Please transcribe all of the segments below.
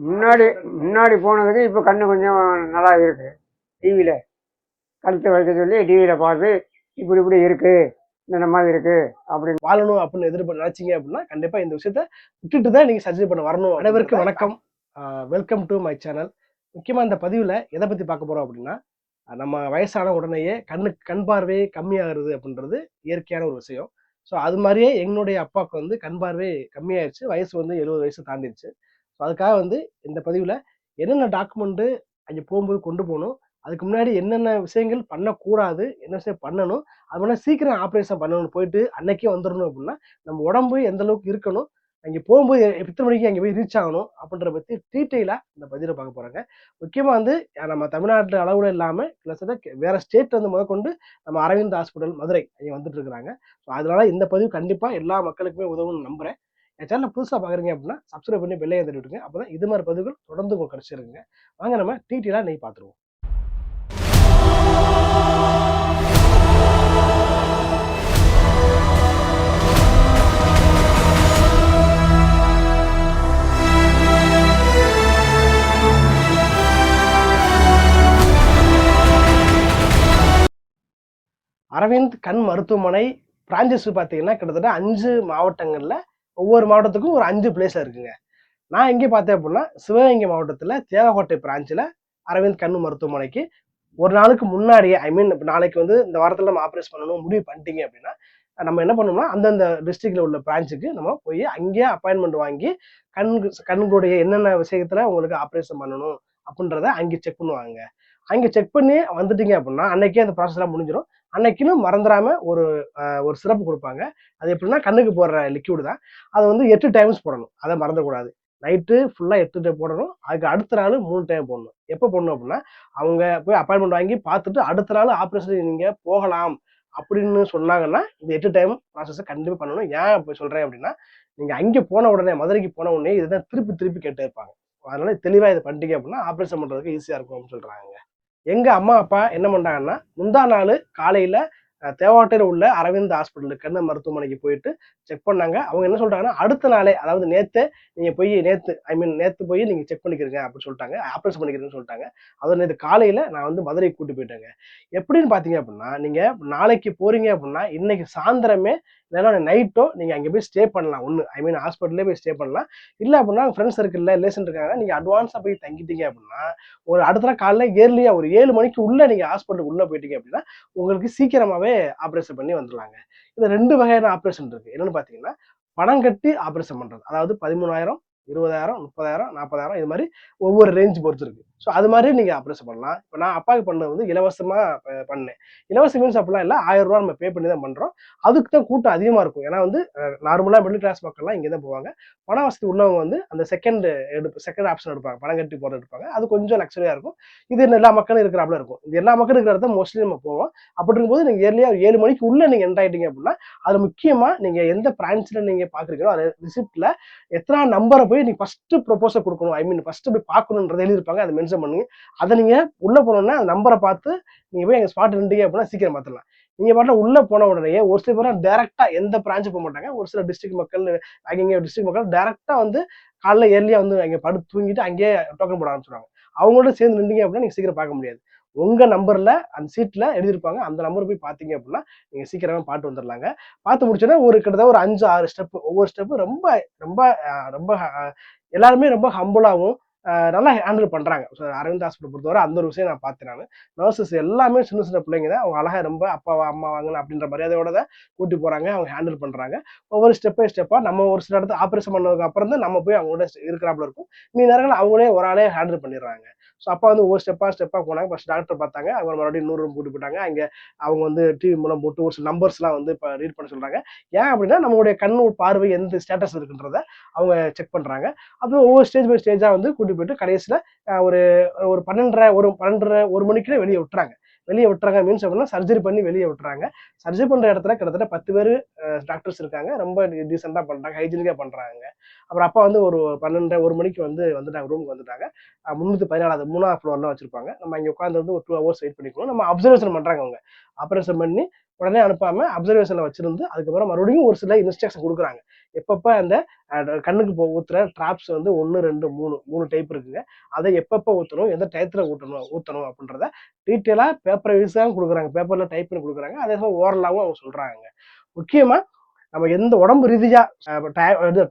முன்னாடி முன்னாடி போனதுக்கு இப்போ கண்ணு கொஞ்சம் நல்லா இருக்கு. டிவியில் கழுத்தை வைக்க சொல்லி டிவியில் பார்த்து இப்படி இப்படி இருக்கு, இந்த மாதிரி இருக்கு அப்படின்னு வாழணும் அப்படின்னு எதிர்ப்பு நினைச்சீங்க அப்படின்னா கண்டிப்பா இந்த விஷயத்த விட்டுட்டு தான் நீங்க சர்ஜரி பண்ண வரணும். அனைவருக்கும் வணக்கம், வெல்கம் டு மை சேனல். முக்கியமா இந்த பதிவுல எதை பத்தி பார்க்க போறோம் அப்படின்னா, நம்ம வயசான உடனேயே கண் பார்வை கம்மியாகிறது அப்படின்றது இயற்கையான ஒரு விஷயம். ஸோ அது மாதிரியே எங்களுடைய அப்பாவுக்கு வந்து கண் பார்வை கம்மியாயிருச்சு. வயசு வந்து 70 வயசு தாண்டிடுச்சு. ஸோ அதுக்காக வந்து இந்த பதிவில் என்னென்ன டாக்குமெண்ட்டு அங்கே போகும்போது கொண்டு போகணும், அதுக்கு முன்னாடி என்னென்ன விஷயங்கள் பண்ணக்கூடாது, என்ன விஷயம் பண்ணணும், அது மாதிரி சீக்கிரம் ஆப்ரேஷன் பண்ணணும்னு போயிட்டு அன்னைக்கே வந்துடணும் அப்படின்னா நம்ம உடம்பு எந்த அளவுக்கு இருக்கணும், அங்கே போகும்போது எத்தனை மணிக்கு அங்கே போய் ரீச் ஆகணும் அப்படின்ற பற்றி டீட்டெயிலாக இந்த பதிவில் பார்க்க போகிறாங்க. முக்கியமாக வந்து நம்ம தமிழ்நாட்டு அளவில் இல்லாமல் கிட்டத்தட்ட வேற ஸ்டேட் வந்து முதற்கொண்டு நம்ம அரவிந்த் ஹாஸ்பிட்டல் மதுரை அங்கே வந்துட்டு இருக்கிறாங்க. ஸோ அதனால இந்த பதிவு கண்டிப்பாக எல்லா மக்களுக்குமே உதவும்னு நம்புகிறேன். என் சேனலை புதுசாக பார்க்குறீங்க அப்படின்னா சப்ஸ்கிரைப் பண்ணி பெல்லையை தட்டி விட்டுருங்க. அப்போ தான் இது மாதிரி பதிவுகள் தொடர்ந்து உங்களுக்கு கிடைச்சிருக்குங்க. வாங்க நம்ம டீட்டெயிலாக நெய் பார்த்துருவோம். அரவிந்த் கண் மருத்துவமனை பிரான்ச்சஸ் பார்த்தீங்கன்னா கிட்டத்தட்ட 5 மாவட்டங்களில் ஒவ்வொரு மாவட்டத்துக்கும் ஒரு 5 பிளேஸில் இருக்குங்க. நான் எங்கே பார்த்தேன் அப்படின்னா சிவகங்கை மாவட்டத்தில் தேவகோட்டை பிரான்ச்சில் அரவிந்த் கண் மருத்துவமனைக்கு ஒரு நாளுக்கு முன்னாடியே இப்போ நாளைக்கு வந்து இந்த வாரத்தில் நம்ம ஆப்ரேஷன் பண்ணணும் முடிவு பண்ணிட்டீங்க அப்படின்னா நம்ம என்ன பண்ணோம்னா அந்தந்த டிஸ்ட்ரிக்ட்ல உள்ள பிரான்ச்சுக்கு நம்ம போய் அங்கேயே அப்பாயின்மெண்ட் வாங்கி கண்களுடைய என்னென்ன விஷயத்துல உங்களுக்கு ஆப்ரேஷன் பண்ணணும் அப்படின்றத அங்கே செக் பண்ணுவாங்க. அங்கே செக் பண்ணி வந்துட்டீங்க அப்படின்னா அன்னைக்கே அந்த ப்ராசஸ் எல்லாம் முடிஞ்சிடும். அன்னைக்குன்னு மறந்துடாம ஒரு சிறப்பு கொடுப்பாங்க. அது எப்படின்னா கண்ணுக்கு போடுற லிக்யூடு தான். அதை வந்து 8 டைம்ஸ் போடணும். அதை மறந்துடக்கூடாது. நைட்டு ஃபுல்லாக 8 டைம் போடணும். அதுக்கு அடுத்த நாள் 3 டைம் போடணும். எப்போ போடணும் அப்படின்னா அவங்க போய் அப்பாயின்மெண்ட் வாங்கி பார்த்துட்டு அடுத்த நாள் ஆப்ரேஷன் நீங்கள் போகலாம் அப்படின்னு சொன்னாங்கன்னா இந்த 8 டைம் ப்ராசஸை கண்டிப்பாக பண்ணணும். ஏன் இப்போ சொல்கிறேன் அப்படின்னா நீங்கள் அங்கே போன உடனே மதுரைக்கு போன உடனே இதுதான் திருப்பி திருப்பி கேட்டே இருப்பாங்க. அதனால தெளிவாக இதை பண்ணிட்டீங்க அப்படின்னா ஆப்ரேஷன் பண்ணுறதுக்கு ஈஸியாக இருக்கும் அப்படின்னு சொல்கிறாங்க. எங்கள் அம்மா அப்பா என்ன பண்ணுறாங்கன்னா முந்தா நாள் காலையில் தேவாட்டையில் உள்ள அரவிந்த் ஹாஸ்பிட்டலுக்கு கண்ணு மருத்துவமனைக்கு போயிட்டு செக் பண்ணாங்க. அவங்க என்ன சொல்றாங்கன்னா அடுத்த நாளே, அதாவது நேற்று நீங்கள் போய் நேற்று போய் நீங்கள் செக் பண்ணிக்கிறீங்க அப்படின்னு சொல்லிட்டாங்க, ஆப்ரேஷன் பண்ணிக்கிறீங்கன்னு சொல்லிட்டாங்க. அதாவது நேற்று காலையில் நான் வந்து மதுரைக்கு கூட்டி போயிட்டேங்க. எப்படின்னு பார்த்தீங்க அப்படின்னா நீங்கள் நாளைக்கு போறீங்க அப்படின்னா இன்னைக்கு சாயந்தரமே இல்லைன்னா நைட்டோ நீங்கள் அங்கே போய் ஸ்டே பண்ணலாம். ஹாஸ்பிட்டலே போய் ஸ்டே பண்ணலாம். இல்லை அப்படின்னா ஃப்ரெண்ட்ஸ் சர்க்கிளில் ரிலேஷன் இருக்காங்க, நீங்கள் அட்வான்ஸாக போய் தங்கிட்டீங்க அப்படின்னா ஒரு அடுத்த நாள் காலைல ஏர்லியாக ஒரு 7 மணிக்கு உள்ளே நீங்கள் ஹாஸ்பிட்டலுக்கு உள்ளே போயிட்டீங்க அப்படின்னா உங்களுக்கு சீக்கிரமாகவே ஆப்ரேஷன் பண்ணி வந்துடலாங்க. இது 2 வகையான ஆப்ரேஷன் இருக்கு. என்னன்னு பார்த்தீங்கன்னா பணம் கட்டி ஆப்ரேஷன் பண்றது, அதாவது 13,000, 20,000, 30,000, 40,000 இது மாதிரி ஒவ்வொரு ரேஞ்ச் பொறுத்து இருக்கு. ஸோ அது மாதிரி நீங்க ஆப்ரேஷன் பண்ணலாம். இப்போ நான் அப்பாவுக்கு பண்ணது வந்து இலவசமா பண்ணேன். இலவச மீன்ஸ் அப்படிலாம் இல்லை, 1000 ரூபா நம்ம பே பண்ணி தான் பண்றோம். அதுக்கு தான் கூட்டம் அதிகமா இருக்கும். ஏன்னா வந்து நார்மலா மிடில் கிளாஸ் மக்கள்லாம் இங்கே தான் போவாங்க. பண வசதி உள்ளவங்க வந்து அந்த செகண்ட் ஆப்ஷன் எடுப்பாங்க, பணம் கட்டி போறது எடுப்பாங்க. அது கொஞ்சம் லக்ஸரியா இருக்கும். இது எல்லா மக்களும் இருக்கிறாப்புல இருக்கும். இது எல்லா மக்களும் இருக்கிற இடத்த மோஸ்ட்லி நம்ம போவோம். அப்படி இருக்கும்போது நீங்க ஏர்லியா 7 மணிக்கு உள்ள நீங்க என்டர் ஆயிட்டீங்க அப்படின்னா அது முக்கியமா நீங்க எந்த பிரான்ச்ல நீங்க பாக்குறீங்களோ அது ரிசிப்ட்ல எத்தனை நம்பரை போய் நீங்க ஃபர்ஸ்ட் ப்ரொபோசல் கொடுக்கணும், ஃபர்ஸ்ட் போய் பார்க்கணும்ன்றதை எழுதிருப்பாங்க. அதை மென்ஷன் பண்ணுங்க. அதை நீங்க உள்ள போனோம்னா அந்த நம்பரை பார்த்து நீங்க போய் எங்க ஸ்பாட் நின்றீங்க அப்படின்னா சீக்கிரம் பார்த்துலாம். நீங்க பாட்டுல உள்ள போன உடனே ஒரு சில பேர் டைரக்டா எந்த பிரான்ச்சு போக மாட்டாங்க. ஒரு சில டிஸ்ட்ரிக்ட் மக்கள் டிஸ்ட்ரிக்ட் மக்கள் டைரக்டா வந்து காலைல ஏர்லியா வந்து அங்கே படுத்து தூங்கிட்டு அங்கேயே டோக்கன் போட ஆரம்பிச்சுடுவாங்க. அவங்களோட சேர்ந்து நின்றீங்க அப்படின்னா நீங்க சீக்கிரம் பார்க்க முடியாது. உங்க நம்பர்ல அந்த சீட்ல எழுதிருப்பாங்க, அந்த நம்பர் போய் பாத்தீங்க அப்படின்னா நீங்க சீக்கிரமா பாட்டு வந்துடலாங்க. பார்த்து முடிச்சோன்னா ஒரு கிட்டத்தட்ட ஒரு 5-6 ஸ்டெப், ஒவ்வொரு ஸ்டெப்பு ரொம்ப ரொம்ப ரொம்ப எல்லாருமே ரொம்ப ஹம்பிளாகவும் நல்லா ஹேண்டில் பண்றாங்க. அரவிந்த் ஹாஸ்பிட்டல் பொறுத்தவரை அந்த ஒரு விஷயம் நான் பார்த்தேன். நான் நர்சஸ் எல்லாமே சின்ன சின்ன பிள்ளைங்க தான். அவங்க அழகா ரொம்ப அப்பாவா அம்மா வாங்கணும் அப்படின்ற மரியாதையோட தான் கூட்டி போறாங்க. அவங்க ஹேண்டில் பண்றாங்க. ஒவ்வொரு ஸ்டெப் பை ஸ்டெப்பா நம்ம ஒரு சில இடத்துல ஆப்ரேஷன் பண்ணதுக்கு அப்புறம் தான் நம்ம போய் அவங்களோட இருக்கிறாப்புல இருக்கும். மீ நேரங்கள் அவங்களே ஒரு ஆளே ஹேண்டில் பண்ணிடுறாங்க. ஸோ அப்பா வந்து ஒவ்வொரு ஸ்டெப்பா போனாங்க. ஃபர்ஸ்ட் டாக்டர் பார்த்தாங்க. அவங்க மறுபடியும் இன்னொரு ரூம் கூட்டி போயிட்டாங்க. அங்கே அவங்க வந்து டிவி மூலம் போட்டு ஒரு சில நம்பர்ஸ்லாம் வந்து இப்போ ரீட் பண்ண சொல்றாங்க. ஏன் அப்படின்னா நம்மளுடைய கண்ணு பார்வை எந்த ஸ்டேட்டஸ் இருக்குன்றத அவங்க செக் பண்றாங்க. அப்புறம் ஒவ்வொரு ஸ்டேஜ் பை ஸ்டேஜா வந்து கூட்டி போயிட்டு கடைசியில் ஒரு 12:30 1 மணிக்குள்ளே வெளியே விட்டுறாங்க. மீன்ஸ் அப்படின்னா சர்ஜரி பண்ணி வெளியே விட்டுறாங்க. சர்ஜரி பண்ற இடத்துல கிட்டத்தட்ட 10 பேர் டாக்டர்ஸ் இருக்காங்க. ரொம்ப டீசெண்டா பண்றாங்க, ஹைஜீனிக்கா பண்றாங்க. அப்புறம் அப்பா வந்து ஒரு 12:30 1 மணிக்கு வந்துட்டாங்க, ரூமுக்கு வந்துட்டாங்க. 314 3ஆவது ஃப்ளோர்லாம் வச்சிருப்பாங்க. நம்ம அங்கே உட்காந்து வந்து ஒரு 2 ஹவர்ஸ் வெயிட் பண்ணிக்கணும். நம்ம அப்சர்வேஷன் பண்றாங்க. அவங்க ஆப்ரேஷன் பண்ணி உடனே அனுப்பாம அப்சர்வேஷன்ல வச்சிருந்து அதுக்கப்புறம் மறுபடியும் ஒரு சில இன்ஸ்ட்ரக்ஷன் கொடுக்குறாங்க. எப்பப்போ அந்த கண்ணுக்கு ஊத்துற டிராப்ஸ் வந்து 1 2 3 டைப் இருக்குங்க. அதை எப்பப்போ ஊற்றணும், எந்த டயத்துல ஊற்றணும் அப்படின்றத டீட்டெயிலாக பேப்பரை யூஸாகவும் கொடுக்குறாங்க, பேப்பர்ல டைப் பண்ணி கொடுக்குறாங்க. அதே சமயம் ஓரலாகவும் அவங்க சொல்றாங்க. முக்கியமா நம்ம எந்த உடம்பு ரீதியா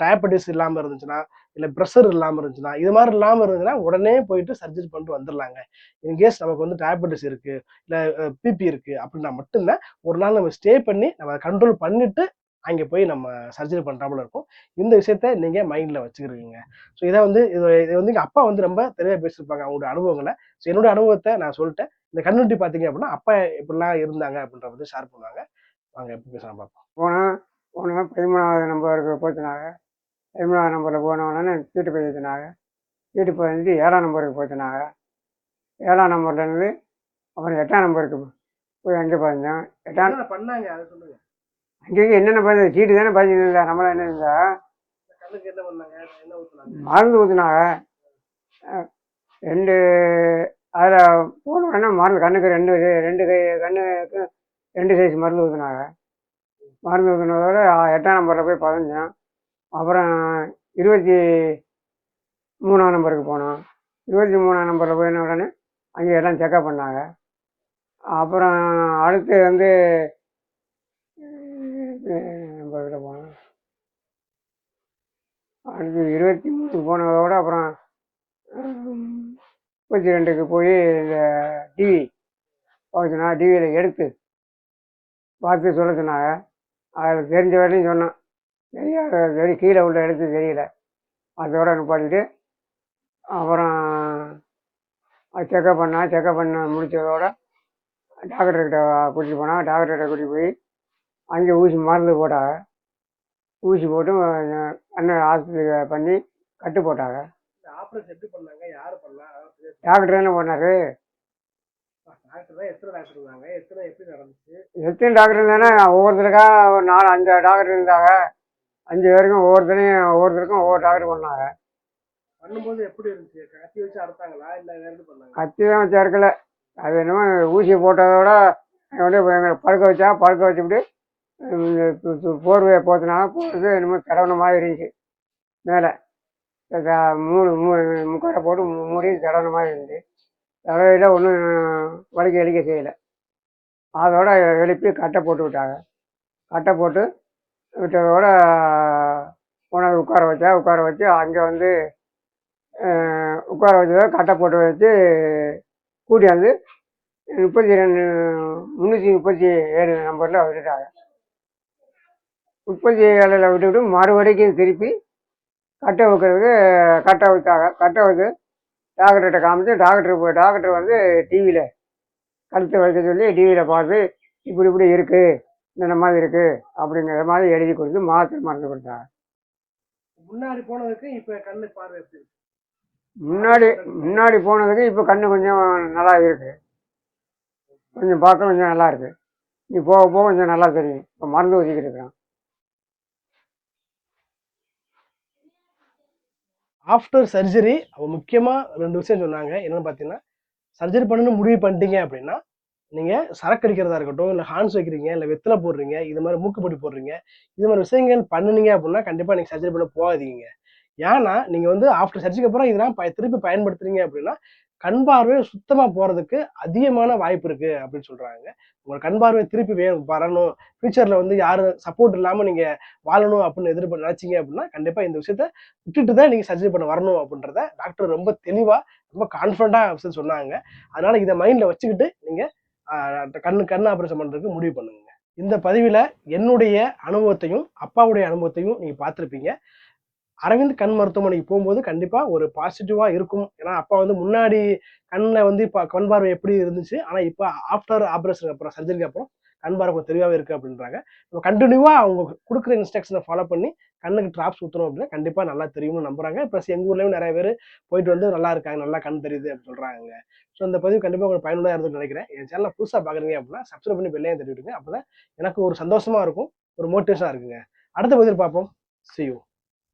டயபெட்டிஸ் இல்லாம இருந்துச்சுன்னா, இல்ல ப்ரெஷர் இல்லாம இருந்துச்சுன்னா, இது மாதிரி இல்லாம இருந்துச்சுன்னா உடனே போயிட்டு சர்ஜரி பண்ணிட்டு வந்துடலாங்க. இன்கேஸ் நமக்கு வந்து டயபெட்டிஸ் இருக்கு, இல்ல பிபி இருக்கு அப்படின்னா மட்டும்தான் ஒரு நாள் நம்ம ஸ்டே பண்ணி நம்ம கண்ட்ரோல் பண்ணிட்டு அங்கே போய் நம்ம சர்ஜரி பண்றாமல் இருக்கும். இந்த விஷயத்த நீங்க மைண்ட்ல வச்சுக்கிறீங்க. ஸோ இதை வந்து இது வந்து எங்க அப்பா வந்து ரொம்ப தெளிவாக பேசியிருப்பாங்க அவங்களோட அனுபவங்களை. ஸோ என்னோட அனுபவத்தை நான் சொல்லிட்டேன். இந்த கம்யூனிட்டி பார்த்தீங்க அப்படின்னா அப்பா எப்படிலாம் இருந்தாங்க அப்படின்ற பத்தி ஷேர் பண்ணுவாங்க. வாங்க எப்படி பேசலாம் பார்ப்போம். போனால் 13வது நம்பருக்கு போச்சுனாங்க. 13வது நம்பரில் போன உடனே சீட்டு போய் வச்சுனாங்க. சீட்டு போய் வந்து 7ஆம் நம்பருக்கு போச்சுனாங்க. 7ஆம் நம்பர்லேருந்து அப்புறம் 8ஆம் நம்பருக்கு போய் அங்கே பதிஞ்சோம். 8ஆம் பண்ணாங்க அதை சொல்லுங்க. அங்கேயும் என்னென்ன பதிஞ்சு சீட்டு தானே பதிஞ்சிருந்தா நம்மளாம் என்ன இருந்தா கண்ணுக்கு என்ன பண்ணாங்க, என்ன ஊத்துனாங்க? மருந்து ஊற்றுனாங்க. 2 அதில் போன உடனே மருந்து கண்ணுக்கு 2 கை கண்ணுக்கு 2 சைஸ் மருந்து ஊற்றுனாங்க. மருந்து ஊற்றினதோட 8ஆம் நம்பரில் போய் பதிஞ்சோம். அப்புறம் 23ஆம் நம்பருக்கு போனோம். 23ஆம் நம்பரில் போயின உடனே அங்கே எல்லாம் செக்கப் பண்ணாங்க. அப்புறம் அடுத்து வந்து நம்பர்கிட்ட போனோம். அடுத்து 23க்கு போனதோட அப்புறம் 32க்கு போய் இந்த டிவி போச்சுன்னா டிவியில் எடுத்து பார்த்து சொல்ல சொன்னாங்க. அதில் தெரிஞ்ச வரையும் சொன்னோம். தெரியாத கீழே உள்ள எடுத்து தெரியல. அதோட நிப்பாட்டிட்டு அப்புறம் செக்கப் பண்ண முடித்ததோட டாக்டர்கிட்ட கூட்டிகிட்டு போனால் டாக்டர்கிட்ட கூட்டிகிட்டு போய் அங்கே ஊசி மருந்து போட்டாங்க. ஊசி போட்டு அண்ணன் ஆஸ்பத்திரி பண்ணி கட்டு போட்டாங்க. ஆப்ரேஷன் எப்படி பண்ணாங்க, யாரு பண்ணா? டாக்டர் தானே பண்ணாரு. எத்தனை டாக்டர் இருந்தாங்க, எப்படி நடந்துச்சு? எத்தனை டாக்டர் இருந்தானே ஒவ்வொருத்தருக்கா ஒரு 4 5 டாக்டர் இருந்தாங்க. 5 பேருக்கும் ஒவ்வொருத்தருக்கும் ஒவ்வொரு டாக்டர் பண்ணாங்க. பண்ணும்போது எப்படி இருந்துச்சு? கத்தி வச்சு அறுத்தாங்களா இல்ல வேற எது பண்ணாங்க? கத்தி தான் வச்சு அறுக்கல. அது என்னமோ ஊசியை போட்டதோட வந்து படுக்க வச்சுக்கிட்டு போர்வையை போத்தினாங்க. போட்டு என்னமோ தடவன மாதிரி இருந்துச்சு. மேலே முக்காரை போட்டு மூடி தடவன மாதிரி இருந்துச்சு. தடவையில் ஒன்றும் வலிக்க செய்யலை. அதோட எழுப்பி கட்டை போட்டு விட்டாங்க. கட்டை போட்டு விட்டதோட கொண்டாந்து உட்கார வச்சு அங்கே வந்து உட்கார வச்சதோட கட்டை போட்டு வச்சு கூட்டியாந்து 337 நம்பரில் விட்டுட்டாங்க. 37ல் விட்டுவிட்டு மறுபடிக்கும் திருப்பி கட்டை வைக்கிறதுக்கு கட்டை வைத்தாங்க. கட்டை வச்சு டாக்டர்கிட்ட காமிச்சு டாக்டர் வந்து டிவியில் கழுத்தை வைக்க சொல்லி டிவியில் பார்த்து இப்படி இருக்குது, இந்த மாதிரி இருக்குது அப்படிங்கிற மாதிரி எழுதி கொடுத்து மாத்திரை மருந்து கொடுத்தாங்க. முன்னாடி போனதுக்கு இப்போ கண்ணு பார்வை எப்படி இருக்கு? முன்னாடி போனதுக்கு இப்போ கண்ணு கொஞ்சம் நல்லா இருக்குது. கொஞ்சம் பார்க்க கொஞ்சம் நல்லா இருக்குது. நீ போக கொஞ்சம் நல்லா தெரியும். இப்போ மருந்து ஊற்றிக்கிட்டு இருக்கிறான். ஆஃப்டர் சர்ஜரி அவங்க முக்கியமாக 2 விஷயம் சொன்னாங்க. என்னென்னு பார்த்தீங்கன்னா, சர்ஜரி பண்ணணும்னு முடிவு பண்ணிட்டீங்க அப்படின்னா நீங்கள் சரக்கு அடிக்கிறதா இருக்கட்டும், இல்லை ஹார்ன்ஸ் வைக்கிறீங்க, இல்லை வெத்தலை போடுறீங்க, இது மாதிரி மூக்குப்பொடி போடுறீங்க, இது மாதிரி விஷயங்கள் பண்ணுனீங்க அப்படின்னா கண்டிப்பாக நீங்கள் சர்ஜரி பண்ண போகாதீங்க. ஏன்னா நீங்கள் வந்து ஆஃப்டர் சர்ஜரிக்கு அப்புறம் இதெல்லாம் திருப்பி பயன்படுத்துறீங்க அப்படின்னா கண் பார்வை சுத்தமாக போகிறதுக்கு அதிகமான வாய்ப்பு இருக்குது அப்படின்னு சொல்கிறாங்க. உங்கள் கண் பார்வை திருப்பி வரணும், ஃபியூச்சரில் வந்து யாரும் சப்போர்ட் இல்லாமல் நீங்கள் வாழணும் அப்படின்னு நினச்சிங்க அப்படின்னா கண்டிப்பாக இந்த விஷயத்த விட்டுட்டு தான் நீங்கள் சர்ஜரி பண்ண வரணும் அப்படின்றத டாக்டர் ரொம்ப தெளிவாக ரொம்ப கான்ஃபிடண்ட்டாக விஷயம் சொன்னாங்க. அதனால் இதை மைண்டில் வச்சுக்கிட்டு நீங்கள் கண் ஆப்ரேஷன் பண்ணுறதுக்கு முடிவு பண்ணுங்க. இந்த பதிவில் என்னுடைய அனுபவத்தையும் அப்பாவுடைய அனுபவத்தையும் நீங்கள் பார்த்துருப்பீங்க. அரவிந்த் கண் மருத்துவமனைக்கு போகும்போது கண்டிப்பாக ஒரு பாசிட்டிவாக இருக்கும். ஏன்னா அப்பா வந்து முன்னாடி கண்ணில் வந்து இப்போ கண் பார்வை எப்படி இருந்துச்சு, ஆனால் இப்போ ஆஃப்டர் ஆப்ரேஷனுக்கு அப்புறம் சர்ஜரிக்கு அப்புறம் கண் பார்வை கொஞ்சம் தெளிவாகவே இருக்குது அப்படின்றாங்க. நம்ம கண்டினியூவாக அவங்க கொடுக்குற இன்ஸ்ட்ரக்ஷனை ஃபாலோ பண்ணி கண்ணுக்கு ட்ராப்ஸ் ஊற்றணும் அப்படின்னா கண்டிப்பாக நல்லா தெரியும்னு நம்புறாங்க. ப்ளஸ் எங்கள் ஊர்லேயும் நிறைய பேர் போயிட்டு வந்து நல்லா இருக்காங்க, நல்லா கண் தெரியுது அப்படின்னு சொல்கிறாங்க. ஸோ இந்த பதிவு கண்டிப்பாக உங்களுக்கு பயனுள்ளதாக இருந்துன்னு நினைக்கிறேன். என் சேனலை புதுசாக பார்க்குறீங்க அப்படின்னா சப்ஸ்கிரைப் பண்ணி பெல்லையும் தட்டி விடுங்க. அப்போ தான் எனக்கு ஒரு சந்தோஷமாக இருக்கும், ஒரு மோட்டிவேஷனாக இருக்குங்க. அடுத்த பதிவில் பார்ப்போம். See you.